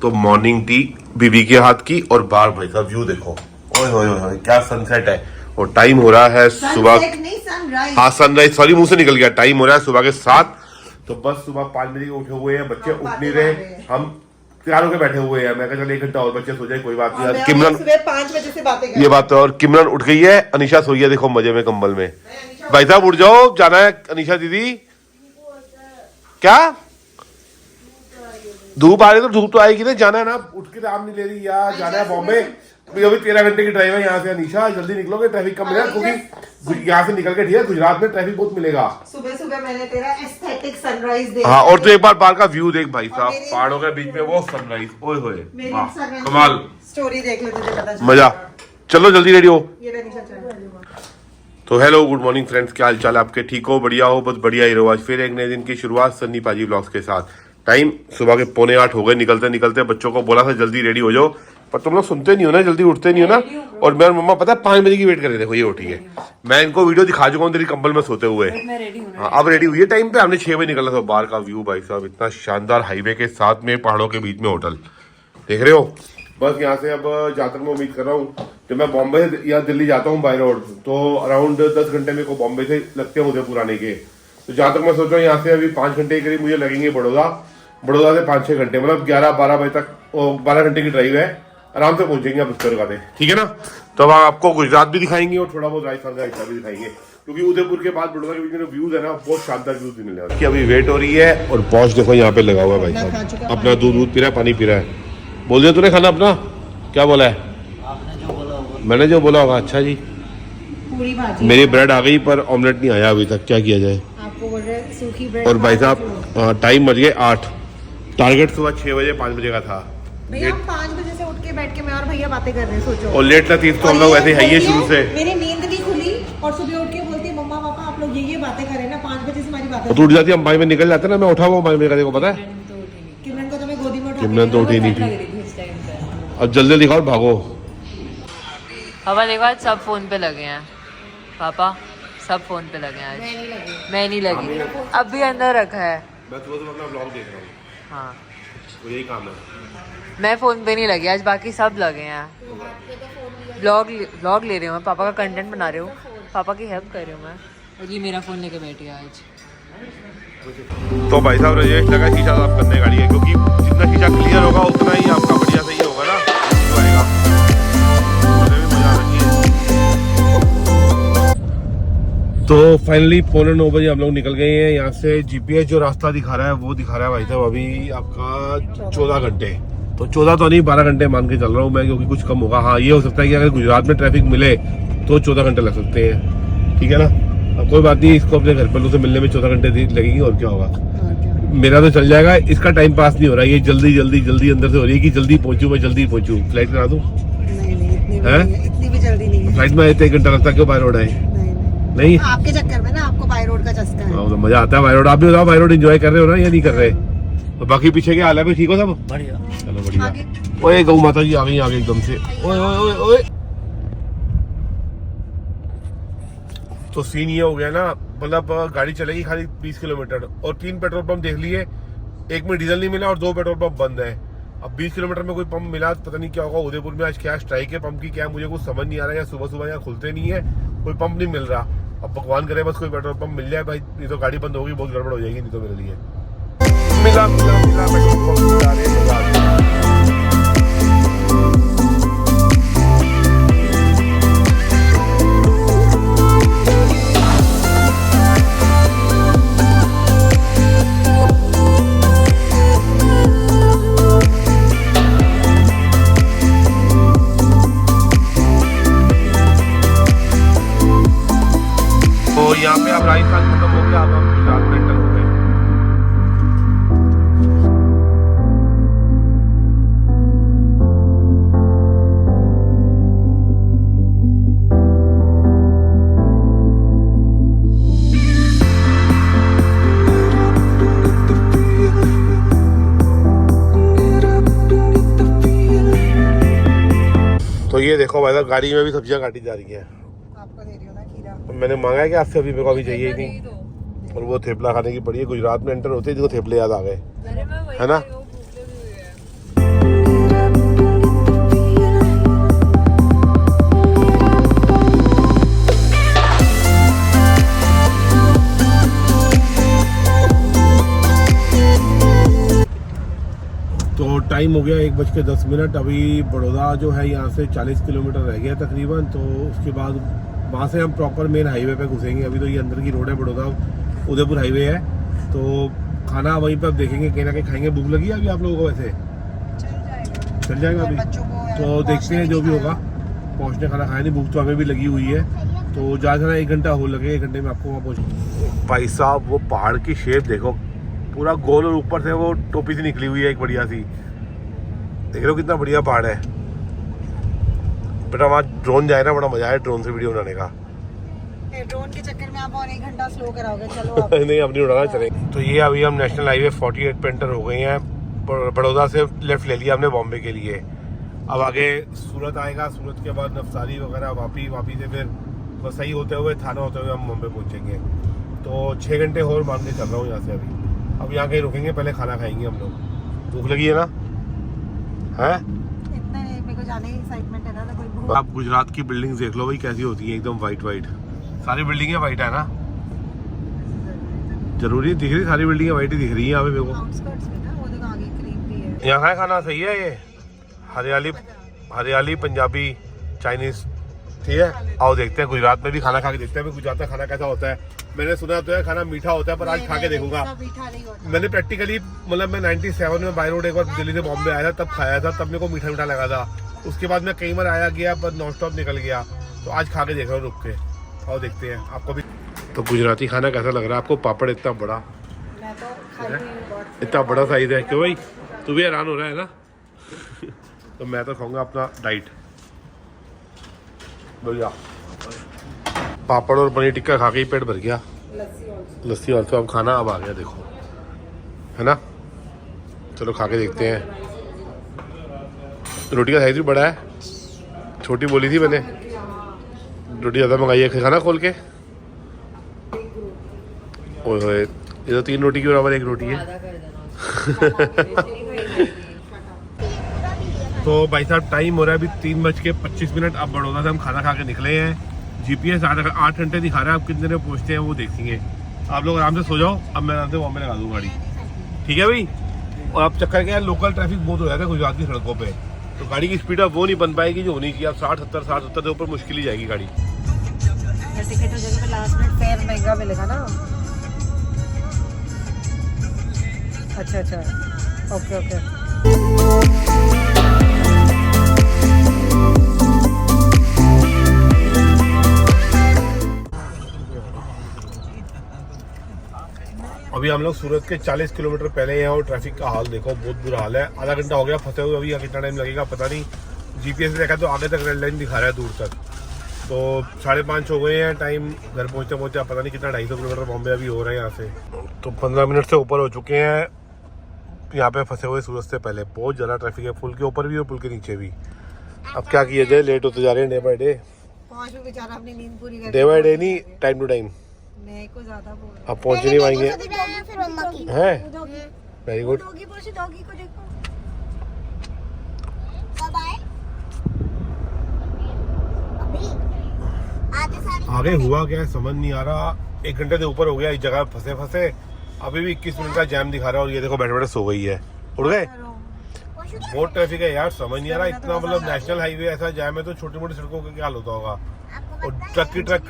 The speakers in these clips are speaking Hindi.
तो मॉर्निंग टी बीबी के हाथ की, और बाहर भाई साहब व्यू देखो, ओए होए होए क्या सनसेट है। और टाइम हो रहा है सुबह, हाँ सनराइज, सॉरी मुंह से निकल गया, टाइम हो रहा है सुबह के 7। तो बस सुबह 5 बजे के उठे हुए हैं, बच्चे उठ नहीं रहे, हम तैयार होकर बैठे हुए हैं। मैं कहा चल 1 घंटा और बच्चे सो जाए, कोई बात नहीं यार। किमरन सुबह 5 बजे से बातें कर, ये बात तो, और किमरन उठ गई है, अनीशा सोई है देखो मजे में कंबल में। भाई साहब उठ जाओ, जाना है अनीशा दीदी। क्या धूप आ रही, तो धूप तो आएगी ना, जाना है ना, उठ के आराम नहीं ले रही यार, जाना है बॉम्बे। अभी 13 घंटे की ड्राइव है यहाँ से अनीशा, जल्दी निकलोगे, ट्रैफिक कम मिलेगा, क्योंकि यहाँ से निकल के ठीक है गुजरात में ट्रैफिक बहुत मिलेगा। सुबह सुबह मैंने तेरा एस्थेटिक सनराइज देख, हाँ, और तो एक बार बाहर का व्यू देख भाई साहब, पहाड़ों के बीच में वो सनराइज, ओए होए कमाल, स्टोरी देख ले, तुझे पता मजा। चलो जल्दी रेडी हो। ये ले नीचे चल। तो हेलो गुड मॉर्निंग फ्रेंड्स, क्या हाल चाल है आपके, ठीक हो, बढ़िया हो, बस बढ़िया ही रहो। आज फिर एक नए दिन की शुरुआत सन्नी पाजी ब्लॉग्स के साथ। टाइम सुबह के 7:45 हो गए, निकलते निकलते बच्चों को बोला था जल्दी रेडी हो जाओ, पर तुम लोग सुनते नहीं हो ना, जल्दी उठते नहीं हो ना। और मेरे मम्मा पता है 5 बजे की वेट कर रहे थे, ये उठी है। मैं इनको वीडियो दिखा चुका हूँ तेरी कंबल में सोते हुए। हाँ अब रेडी हुई है टाइम पे, हमने 6 बजे निकलना था। बाहर का व्यू भाई साहब इतना शानदार, हाईवे के साथ में पहाड़ों के बीच में होटल देख रहे हो। बस यहाँ से अब जहाँ तक मैं उम्मीद कर रहा हूँ, जब मैं बॉम्बे या दिल्ली जाता हूँ बाई रोड, तो अराउंड 10 घंटे मेरे को बॉम्बे से लगते हैं उदयपुर आने के। तो जहाँ तक मैं सोच रहा हूँ यहाँ से अभी 5 घंटे के करीब मुझे लगेंगे बड़ौदा से 5-6 घंटे, मतलब 11-12 बजे तक 12 घंटे की ड्राइव है, आराम से पहुंचेंगे आप उत्तर का, ठीक है ना। तो अब आपको गुजरात भी दिखाएंगे और थोड़ा बहुत राजस्थान का हिस्सा भी दिखाएंगे, क्योंकि उदयपुर के बाद बड़ौदा के बीच में व्यूज है ना, बहुत शानदार व्यूज मिलने वाले हैं। अभी वेट हो रही है, और पहुंच देखो यहाँ पे लगा हुआ है भाई साहब, अपना दूध पी रहा है, पानी पी रहा है। बोल दिया तूने खाना अपना, क्या बोला है? मैंने जो बोला होगा। अच्छा जी, पूरी भाजी, मेरी ब्रेड आ गई पर ऑमलेट नहीं आया अभी तक, क्या किया जाए। आपको बोल रहे सूखी ब्रेड। और भाई साहब टाइम बज गए 8, टारगेट सुबह 6 बजे 5 बजे का था। भैया हम 5 बजे से उठ के बैठ के मैं और भैया बातें कर रहे हैं, सोचो। और लेट लतीफ तो हम लोग वैसे है शुरू से। मेरी नींद नहीं खुली, और सुबह उठ के बोलती मम्मा पापा आप लोग ये बातें करें ना, 5 बजे से हमारी बातें टूट जाती, हम 5 बजे निकल जाते ना, मैं उठा हुआ 5 बजे का, देखो पता है। किमरन को तो मैं गोदी में उठा, किमरन तो उठी नहीं थी। अब जल्दी दिखाओ, भागो। पापा देखो आज सब फोन पे लगे हैं, पापा सब फोन पे लगे हैं आज। मैं नहीं लगी, अब भी अंदर रखा है। मैं सुबह अपना ब्लॉग देख रहा हूँ। हाँ तो यही काम है। मैं फोन पे नहीं लगी आज, बाकी सब लगे हैं। ब्लॉग ले रही हूँ मैं, पापा का कंटेंट बना रही हूँ, पापा की हेल्प कर रही हूँ मैं, और ये मेरा फोन लेके बैठी है आज। तो भाई साहब रजेश लगा शीशा साफ करने गाड़ी है, क्योंकि जितना शीशा क्लियर होगा उतना ही आपका बढ़िया सही होगा ना, आएगा। तो फाइनली 8:45 बजे हम लोग निकल गए हैं यहाँ से। जीपीएस जो रास्ता दिखा रहा है वो दिखा रहा है भाई साहब अभी आपका 14 घंटे, तो 14 तो नहीं 12 घंटे मान के चल रहा हूँ मैं, क्योंकि कुछ कम होगा। हाँ ये हो सकता है कि अगर गुजरात में ट्रैफिक मिले तो 14 घंटे लग सकते हैं, ठीक है ना। अब कोई बात नहीं, इसको अपने घर पर से मिलने में 14 घंटे लगेंगे, और क्या होगा, मेरा तो चल जाएगा। इसका टाइम पास नहीं हो रहा है, ये जल्दी जल्दी जल्दी अंदर से हो रही है कि जल्दी पहुंचूं, मैं जल्दी पहुंचू। फ्लाइट करा दूं? इतनी भी जल्दी नहीं है। फ्लाइट में 1 घंटा लगता, क्यों बाय रोड है? नहीं आपके चक्कर में ना, आपको बाय रोड का चस्का है। तो मजा आता है बाय रोड। आप भी बताओ, बाय रोड एंजॉय कर रहे हो ना या नहीं कर रहे? और बाकी पीछे के हाल है, ठीक हो सब? बढ़िया, चलो बढ़िया। ओए गौ माता जी आ गई आगे एकदम से, ओए ओए ओए ओए। तो सीन ये हो गया ना, मतलब गाड़ी चलेगी खाली 20 किलोमीटर, और 3 पेट्रोल पंप देख लिए, एक में डीजल नहीं मिला और 2 पेट्रोल पंप बंद है। अब 20 किलोमीटर में कोई पंप मिला, पता नहीं क्या होगा। उदयपुर में आज क्या स्ट्राइक है पंप की, क्या मुझे कुछ समझ नहीं आ रहा है, या सुबह सुबह यहाँ खुलते नहीं है, कोई पंप नहीं मिल रहा। अब भगवान करे बस कोई पेट्रोल पंप मिल जाए भाई, नहीं तो गाड़ी बंद होगी, बहुत गड़बड़ हो जाएगी नहीं तो मेरे लिए। मिला पेट्रोल पंप मिला रे। यहाँ पे अब राजस्थान खत्म हो गया, अब हम गुजरात में एंटर हो गए। तो ये देखो भाई साहब, गाड़ी में भी सब्जियां काटी जा रही हैं। आपको दे रही हूं ना खीरा, मैंने मांगा है कि आपसे, अभी मेरे को अभी चाहिए ही नहीं। और वो थेपला खाने की पड़ी है, गुजरात में एंटर होते ही देखो थेपले याद आ गए, है ना। टाइम हो गया 1:10। अभी बड़ौदा जो है यहाँ से 40 किलोमीटर रह गया तकरीबन। तो उसके बाद वहाँ से हम प्रॉपर मेन हाईवे पे घुसेंगे। अभी तो ये अंदर की रोड है, बड़ौदा उदयपुर हाईवे है। तो खाना वहीं पर देखेंगे, कहीं ना कहीं खाएंगे। भूख लगी है अभी आप लोगों को? वैसे चल जाएगा अभी, तो देखते हैं जो भी होगा। पहुँचने खाना खाया नहीं, भूख तो हमें भी लगी हुई है। तो ज़्यादा से 1 घंटा हो लगे, 1 घंटे में आपको वहाँ पहुँच। भाई साहब वो पहाड़ की शेप देखो, पूरा गोल और ऊपर से वो टोपी सी निकली हुई है एक बढ़िया सी। देख रहे हो कितना बढ़िया पहाड़ है। बेटा वहाँ ड्रोन जाए ना, बड़ा मजा आया ड्रोन से वीडियो बनाने का। ड्रोन के चक्कर में आप और 1 घंटा स्लो कराओगे। चलो आप। नहीं अपनी उड़ाना चलेंगे। तो ये अभी हम नेशनल हाईवे 48 पे एंटर हो गए हैं। बड़ौदा से लेफ्ट ले लिया हमने बॉम्बे के लिए। अब आगे सूरत आएगा, सूरत के बाद नवसारी वगैरह, वापी से फिर वसई होते हुए, थाना होते हुए हम बॉम्बे पहुँचेंगे। तो 6 घंटे और मान के चल रहा हूँ यहाँ से। अब यहाँ कहीं रुकेंगे, पहले खाना खाएंगे हम लोग। भूख लगी है ना? है इतना मेरे को जाने की एक्साइटमेंट है ना, तो कोई भूख। आप गुजरात की बिल्डिंग देख लो भाई कैसी होती है, एकदम वाइट वाइट। सारी बिल्डिंगें वाइट है ना? जरूरी दिख रही, सारी बिल्डिंगें वाइट ही दिख रही है यहाँ पे मेरे को। आउटस्कर्ट्स में ना, वो देखो आगे क्रीम भी है। यहाँ का खाना सही है, ये हरियाली पंजाबी चाइनीज, ठीक है। आओ देखते हैं गुजरात में भी खाना खा के देखते हैं गुजरात का खाना कैसा होता है। मैंने सुना तो है खाना मीठा होता है, पर आज खा के देखूंगा। मैंने प्रैक्टिकली मतलब मैं 97 में बाय रोड एक बार दिल्ली से बॉम्बे आया था, तब खाया था, तब मेरे को मीठा मीठा लगा था। उसके बाद मैं कई बार आया गया पर नॉन स्टॉप निकल गया। तो आज खा के देख रहा हूँ रुक के। आओ देखते हैं आपको भी। तो गुजराती खाना कैसा लग रहा है आपको? पापड़ इतना बड़ा, मैं तो खाई हुई हूँ बहुत। इतना बड़ा साइज है। क्यों भाई तू भी हैरान हो रहा है ना? तो मैं तो खाऊंगा अपना डाइट बढ़िया। पापड़ और पनीर टिक्का खा के ही पेट भर गया। लस्सी और तो अब खाना अब आ गया देखो, है ना? चलो खा के देखते हैं। रोटी का साइज भी बड़ा है, छोटी बोली थी मैंने। रोटी ज़्यादा मंगाई है, खाना खोल के। ओए ये तो 3 रोटी के बराबर 1 रोटी है। तो भाई साहब टाइम हो रहा है अभी 3:25। अब बड़ौदा से हम खाना खा के निकले हैं। GPS 8 घंटे दिखा रहा है, आप कितने देर पहुँचते हैं वो देखेंगे। आप लोग आराम से सो जाओ, अब मैं आराम से बॉम्बे लगा दूँ गाड़ी, ठीक है भाई? और अब चक्कर क्या है, लोकल ट्रैफिक बहुत हो जाता है गुजरात की सड़कों पे। तो गाड़ी की स्पीड अब वो नहीं बन पाएगी जो होनी चाहिए। अब 60-70 से ऊपर मुश्किल ही जाएगी गाड़ी। टिकट हो जगह पे लास्ट में फेयर महंगा मिलेगा ना। अच्छा ओके। अभी हम लोग सूरत के 40 किलोमीटर पहले हैं और ट्रैफिक का हाल देखो, बहुत बुरा हाल है। आधा घंटा हो गया फंसे हुए। अभी कितना टाइम लगेगा पता नहीं। GPS से देखा तो आगे तक रेड लाइन दिखा रहा है दूर तक। तो 5:30 हो गए हैं टाइम। घर पहुंचते पता नहीं कितना 250 किलोमीटर बॉम्बे अभी हो रहा है यहाँ से। तो 15 मिनट से ऊपर हो चुके हैं यहाँ पे फंसे हुए सूरत से पहले। बहुत ज़्यादा ट्रैफिक है, पुल के ऊपर भी और पुल के नीचे भी। अब क्या किया जाए, लेट होते जा रहे हैं डे बाई डे। बेचारा अपनी नींद पूरी कर डे बाई डे नहीं, टाइम टू टाइम। मेरे को ज्यादा बोल रहा अब पहुँच नहीं पाएंगे हैं। Very good. डॉगी को देखो। आगे हुआ क्या है समझ नहीं आ रहा। 1 घंटे से ऊपर हो गया इस जगह फंसे। अभी भी 21 मिनट का जैम दिखा रहा है। और ये देखो बैठे सो गई है, उड़ गए। बहुत ट्रैफिक है यार, समझ नहीं आ रहा। इतना मतलब नेशनल हाईवे ऐसा जैम है तो छोटी मोटी सड़कों का क्या हाल होता होगा। और ट्रक की ट्रक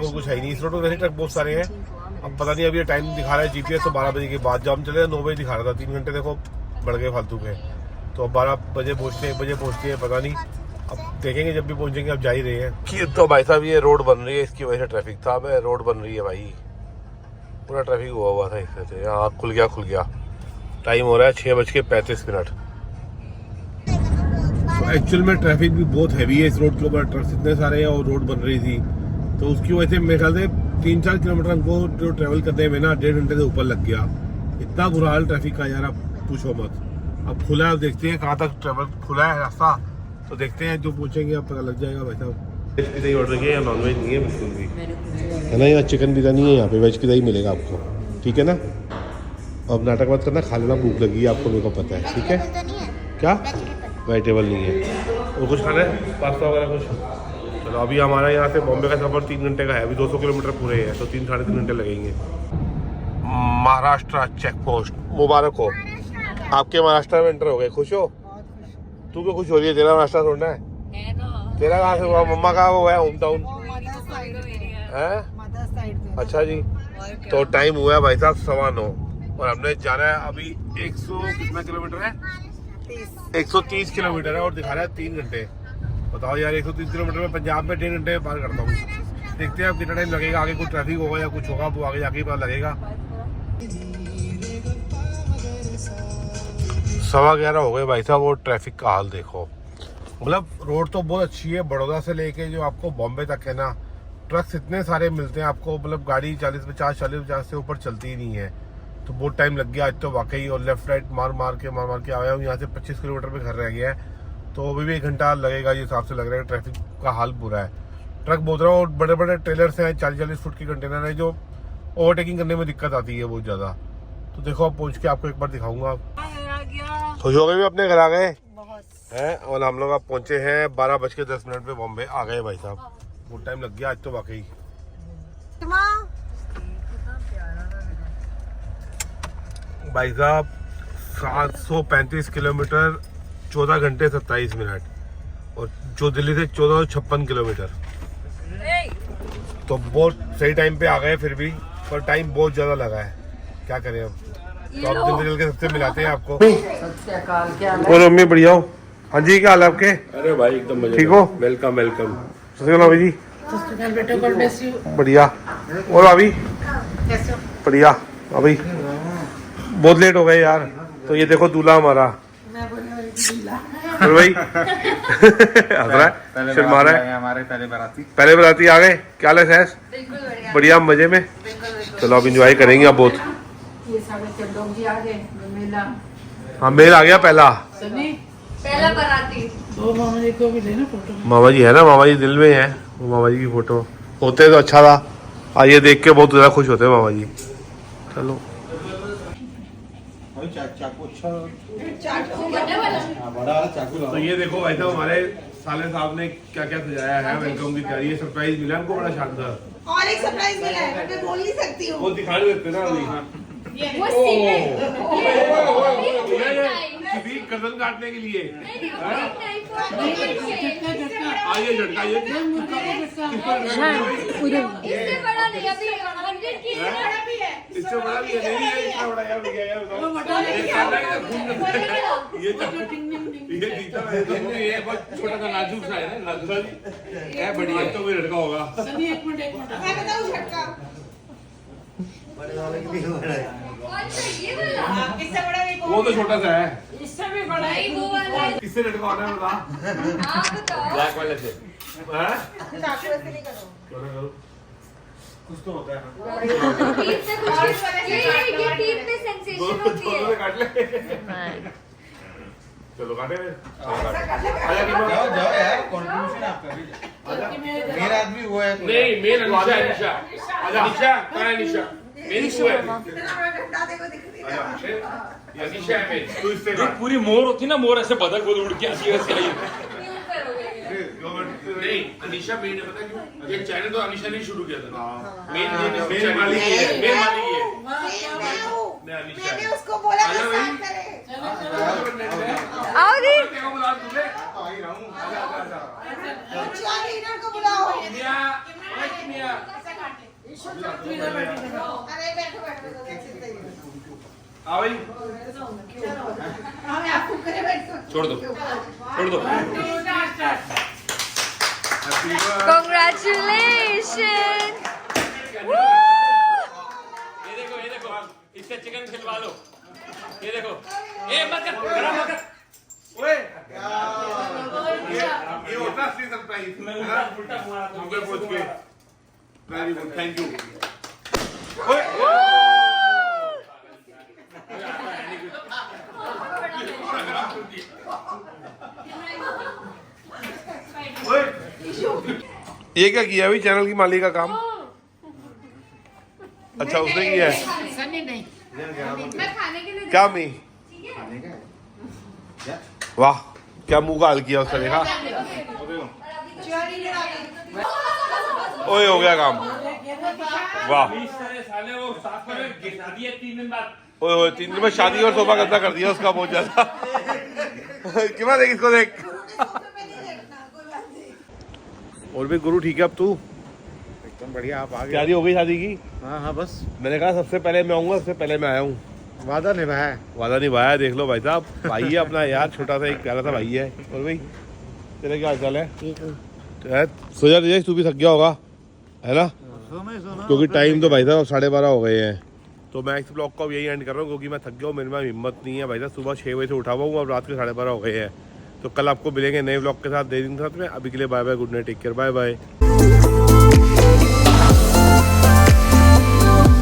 कुछ है ही नहीं। इस रोड पर वैसे ट्रक बहुत सारे हैं। अब पता नहीं, अभी ये टाइम दिखा रहा है GPS तो 12 बजे के बाद। जब हम चले 9 बजे दिखा रहा था। 3 घंटे देखो बढ़ गए फालतू के। तो अब 12 बजे पहुँचते, 1 बजे पहुँचते हैं, पता नहीं। अब देखेंगे जब भी पहुँचेंगे। अब जा ही रहे हैं कि तो भाई साहब ये रोड बन रही है, इसकी वजह से ट्रैफिक था। अब रोड बन रही है भाई, पूरा ट्रैफिक हुआ था इससे। यहाँ खुल गया। टाइम हो रहा है 6:35। तो एक्चुअल में ट्रैफिक भी बहुत हैवी है इस रोड के ऊपर। ट्रक्स इतने सारे हैं और रोड बन रही थी, तो उसकी वजह से मेरे ख्याल से 3-4 किलोमीटर हमको जो ट्रैवल करने में ना 1.5 घंटे से ऊपर लग गया। इतना बुरा हाल ट्रैफिक का यार, आप पूछो मत। अब खुला है, अब देखते हैं कहाँ तक ट्रैवल खुला है रास्ता। तो देखते हैं, जो पूछेंगे अब पता लग जाएगा। भाई साहब वेज पिज़्ज़ा ऑर्डर किया, नॉन वेज नहीं है बिल्कुल भी, है ना? यहाँ चिकन पिज़्ज़ा नहीं है, यहाँ पे वेज पिज़्ज़ा ही मिलेगा आपको, ठीक है ना? अब नाटक मत करना, खा लेना, भूख लगी है आपको, मेरे को पता है, ठीक है? क्या वेजिटेबल नहीं है? और कुछ खाना है, पास्ता वगैरह कुछ? चलो अभी हमारा यहाँ से बॉम्बे का सफ़र 3 घंटे का है। अभी 200 किलोमीटर पूरे हैं, तो 3-3.5 घंटे लगेंगे। महाराष्ट्र चेक पोस्ट, मुबारक हो, आपके महाराष्ट्र में एंटर हो गए, खुश हो? तू क्यों खुश हो रही है? तेरा नाश्ता छोड़ना है? तेरा कहाँ से हुआ? मम्मा का वो है होम टाउन है। अच्छा जी, तो टाइम हुआ है भाई साहब 9:15 और हमने जाना है अभी 100 कितना किलोमीटर है? 130 किलोमीटर है और दिखा रहा है 3 घंटे। बताओ यार, 130 किलोमीटर में पंजाब में 1.5 घंटे पार करता हूँ। देखते हैं अब कितना टाइम लगेगा, आगे कुछ ट्रैफिक होगा या कुछ होगा, वो आगे जाके पता लगेगा। 11:15 हो गए भाई साहब और ट्रैफिक का हाल देखो। मतलब रोड तो बहुत अच्छी है, बड़ौदा से लेके जो आपको बॉम्बे तक है ना, ट्रक्स इतने सारे मिलते हैं आपको, मतलब गाड़ी 40-50 से ऊपर चलती ही नहीं है। तो बहुत टाइम लग गया आज तो वाकई। और लेफ्ट राइट मार मार के आया हूँ। यहाँ से 25 किलोमीटर पे घर रह गया है, तो अभी भी 1 घंटा लगेगा ये हिसाब से लग रहा है। ट्रैफिक का हाल बुरा है। ट्रक बोल रहा हूँ और बड़े बड़े ट्रेलर्स हैं, 40-40 फुट की कंटेनर है, जो ओवरटेकिंग करने में दिक्कत आती है बहुत ज़्यादा। तो देखो अब पहुँच के आपको एक बार दिखाऊंगा। खुश हो गए भी, अपने घर आ गए हैं। और हम लोग अब पहुँचे हैं 12:10 पे बॉम्बे आ गए भाई साहब। बहुत टाइम लग गया आज तो वाकई। भाई साहब 735 किलोमीटर 14 घंटे 27 मिनट, और जो दिल्ली से 1456 किलोमीटर, तो बहुत सही टाइम पे आ गए फिर भी, पर टाइम बहुत ज्यादा लगा है। क्या करें अब, तो आप जल्दी जल्दी सबसे मिलाते हैं आपको। और मम्मी बढ़िया हो? हाँ जी, क्या हाल है आपके? अरे भाई एकदम मजे। ठीक हो? Welcome welcome. भाभी जी बढ़िया। और अभी बढ़िया। अभी बहुत लेट हो गए यार। तो ये देखो दूल्हा हमारा और भाई हंस रहा है, शर्मा रहा है। हमारे पहले बराती आ गए। क्या हाल है सैस? बढ़िया, मजे में। चलो अब इंजॉय करेंगे अब बहुत। हाँ, मेल आ गया पहला बराती। मामा जी है ना, मामा जी दिल में है। वो मामा जी की फोटो होते तो अच्छा था। ये देख के बहुत ज्यादा खुश होते हैं मामा जी। चलो तो ये देखो भाई साहब, हमारे साले साहब ने क्या क्या सजाया है वेलकम की तैयारी। ये सरप्राइज मिला हमको बड़ा शानदार। और एक सरप्राइज मिला है, मैं बोल नहीं सकती हूँ। वो दिखा नहीं सकते ना अभी। किसी कजन काटने के लिए आइए झटका। ये इससे बड़ा नहीं, अभी 100 की इससे बड़ा भी है। नहीं है इतना बड़ा यार, क्या यार बताओ। ये जीता है तो ये बहुत छोटा सा नाजुक सा है ना, नाजुक है। बढ़िया तो कोई लड़का होगा। मैं बताऊँ झटका किससे बड़ा? वो तो छोटा सा है, इससे भी बड़ा है वो वाला। किससे लड़का होना है बता। आप बताओ। ब्लैक वाले से। चाकू ऐसे नहीं करो। कुछ तो होता है। टीथ से कुछ ये टीथ में सेंसेशन होती है। काट ले। चलो काटे। जाओ यार, कंट्रीब्यूशन आपका भी। मेरा आदमी वो है। नहीं, मेन निशा है। निशा निशा कहाँ है? निशा मेन को है। डंडा देखो दिख रही है। ये निशा है मेन। तू इससे जो पूरी मोर होती ना, मोर ऐसे बदक बोल उड़ के आती है वैसे आई। नहीं, अनिशा मेन है, पता क्यों? ये चैनल तो अनिशा ने शुरू किया था। मेन वाली है, मेन वाली है। मैंने उसको बोला था साथ करे। आओ दी। लीडर को बुलाओ। अरे बैठो बैठो। छोड़ दो। Congratulations! ये देखो इससे चिकन खिलवा लो। ये देखो, ए मत कर, गरम मत कर। ओए ये होता असली सरप्राइज। मैं उल्टा मारा था ऊपर पहुंच के। Very good, thank you. ओए ये क्या किया अभी? चैनल की मालिक का काम। अच्छा उसने किया है। मैं खाने के लिए क्या मी? वाह, क्या मुंह का हाल किया उसका, देखा? ओए हो गया काम। वाह, साले वो साफ कर गिरा दिए 3 दिन बाद। ओए 3 दिन में शादी और सोफा गंदा कर दिया उसका बहुत ज्यादा। कितना देख इसको देख। तुम्हें नहीं देखना कोई बात नहीं। और भी गुरु ठीक है अब तू? एकदम बढ़िया, आप आ गए। तैयारी हो गई शादी की? हाँ हाँ बस मैंने कहा सबसे पहले मैं आऊंगा, सबसे पहले मैं आया हूँ। वादा निभाया है। वादा निभाया, देख लो भाई साहब, भाई है अपना यार, छोटा सा एक प्यारा सा भाई है। और भाई तेरा क्या हाल चाल है? ठीक हूँ। सो जा तेजस, तू भी थक गया होगा है ना, क्योंकि टाइम तो भाई साहब 12:30 हो गए हैं। तो मैं इस ब्लॉग को अब यही एंड कर रहा हूँ क्योंकि मैं थक गया हूँ, मेरे में हिम्मत नहीं है भाई साहब। सुबह 6 बजे से उठा हुआ हूँ, अब रात के 12:30 हो गए हैं। तो कल आपको मिलेंगे नए ब्लॉग के साथ, नए दिन के साथ में। अभी के लिए bye bye, good night, take care, bye bye.